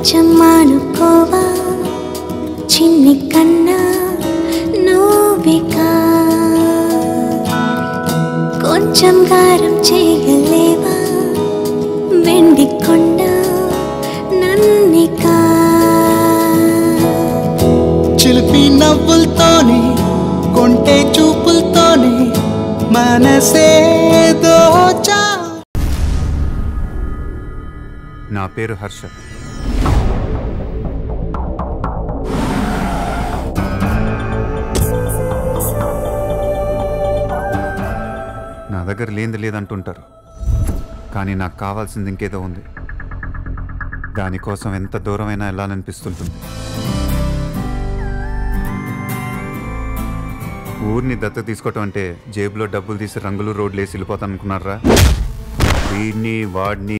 కొంచెం మానుకోవా చిన్ని కన్నా నువ్వేకా కొంచెం గారం చేయలేవా వెండి కొండ నన్నికా చిలిపి నవ్వులతోనే కొంటే చూపులతోనే మనసే దోచా. నా పేరు హర్ష. నా దగ్గర లేనిది లేదంటుంటారు, కానీ నాకు కావాల్సింది ఇంకేదో ఉంది. దానికోసం ఎంత దూరమైనా వెళ్ళాలనిపిస్తుంటుంది. ఊరిని దత్తత తీసుకోవటం అంటే జేబులో డబ్బులు తీసి రంగులు రోడ్లు వేసి వెళ్ళిపోతాను అనుకున్నారా? వీడిని వాడిని